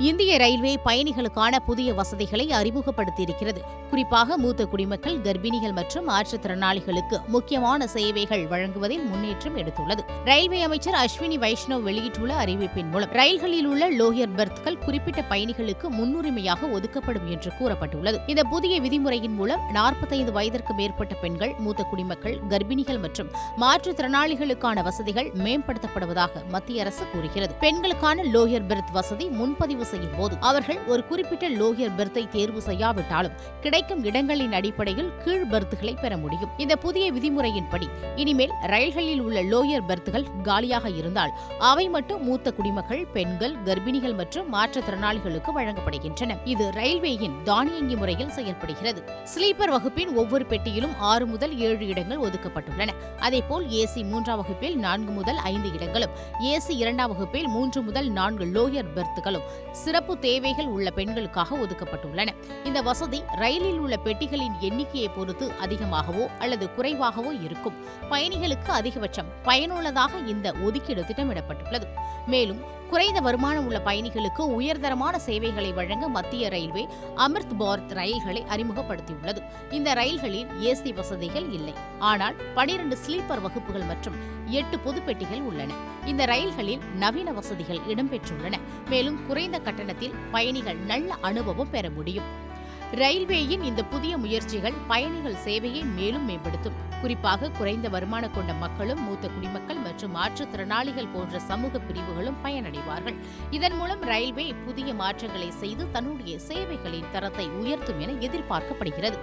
இந்திய ரயில்வே பயணிகளுக்கான புதிய வசதிகளை அறிமுகப்படுத்தியிருக்கிறது. குறிப்பாக மூத்த குடிமக்கள், கர்ப்பிணிகள் மற்றும் மாற்றுத்திறனாளிகளுக்கு முக்கியமான சேவைகள் வழங்குவதில் முன்னேற்றம் எடுத்துள்ளது. ரயில்வே அமைச்சர் அஸ்வினி வைஷ்ணவ் வெளியிட்டுள்ள அறிவிப்பின் மூலம் ரயில்களில் உள்ள லோயர் பெர்த்கள் குறிப்பிட்ட பயணிகளுக்கு முன்னுரிமையாக ஒதுக்கப்படும் என்று கூறப்பட்டுள்ளது. இந்த புதிய விதிமுறையின் மூலம் 45 வயதிற்கு மேற்பட்ட பெண்கள், மூத்த குடிமக்கள், கர்ப்பிணிகள் மற்றும் மாற்றுத்திறனாளிகளுக்கான வசதிகள் மேம்படுத்தப்படுவதாக மத்திய அரசு கூறுகிறது. பெண்களுக்கான லோயர் பெர்த் வசதி முன்பதிவு செய்யும் போது அவர்கள் ஒரு குறிப்பிட்ட லோயர் பெர்த்தை தேர்வு செய்யாவிட்டாலும் கிடைக்கும் இடங்களின் அடிப்படையில் கீழ் பெர்த்துகளை பெற முடியும். இந்த புதிய விதிமுறையின்படி இனிமேல் ரயில்களில் உள்ள லோயர் பெர்த்துகள் காலியாக இருந்தால் அவை மட்டும் மூத்த குடிமக்கள், பெண்கள், கர்ப்பிணிகள் மற்றும் மாற்றுத்திறனாளிகளுக்கு வழங்கப்படுகின்றன. இது ரயில்வேயின் தானியங்கி முறையில் செயல்படுகிறது. ஸ்லீப்பர் வகுப்பின் ஒவ்வொரு பெட்டியிலும் 6 முதல் 7 இடங்கள் ஒதுக்கப்பட்டுள்ளன. அதேபோல் ஏசி 3ஆம் வகுப்பில் 4 முதல் 5 இடங்களும், ஏசி 2ஆம் வகுப்பில் 3 முதல் 4 லோயர் பெர்த்துகளும் சிறப்பு தேவைகள் உள்ள பெண்களுக்காக ஒதுக்கப்பட்டுள்ளன. இந்த வசதி ரயிலில் உள்ள பெட்டிகளின் எண்ணிக்கையை பொறுத்து அதிகமாகவோ அல்லது குறைவாகவோ இருக்கும். பயணிகளுக்கு அதிகபட்சம் பயனுள்ளதாக இந்த ஒதுக்கீடு திட்டமிடப்பட்டுள்ளது. மேலும் குறைந்த வருமானம் உள்ள பயணிகளுக்கு உயர்தரமான சேவைகளை வழங்க மத்திய ரயில்வே அமிர்த் பாரத் ரயில்களை அறிமுகப்படுத்தியுள்ளது. இந்த ரயில்களில் ஏசி வசதிகள் இல்லை. ஆனால் 12 ஸ்லீப்பர் வகுப்புகள் மற்றும் 8 பொதுப்பெட்டிகள் உள்ளன. இந்த ரயில்களில் நவீன வசதிகள் இடம்பெற்றுள்ளன. மேலும் குறைந்த கட்டணத்தில் பயணிகள் நல்ல அனுபவம் பெற முடியும். ரயில்வேயின் இந்த புதிய முயற்சிகள் பயணிகள் சேவையை மேலும் மேம்படுத்தும். குறிப்பாக குறைந்த வருமானம் கொண்ட மக்களும், மூத்த குடிமக்கள் மற்றும் மாற்றுத்திறனாளிகள் போன்ற சமூக பிரிவுகளும் பயனடைவார்கள். இதன் மூலம் ரயில்வே புதிய மாற்றங்களை செய்து தன்னுடைய சேவைகளின் தரத்தை உயர்த்தும் என எதிர்பார்க்கப்படுகிறது.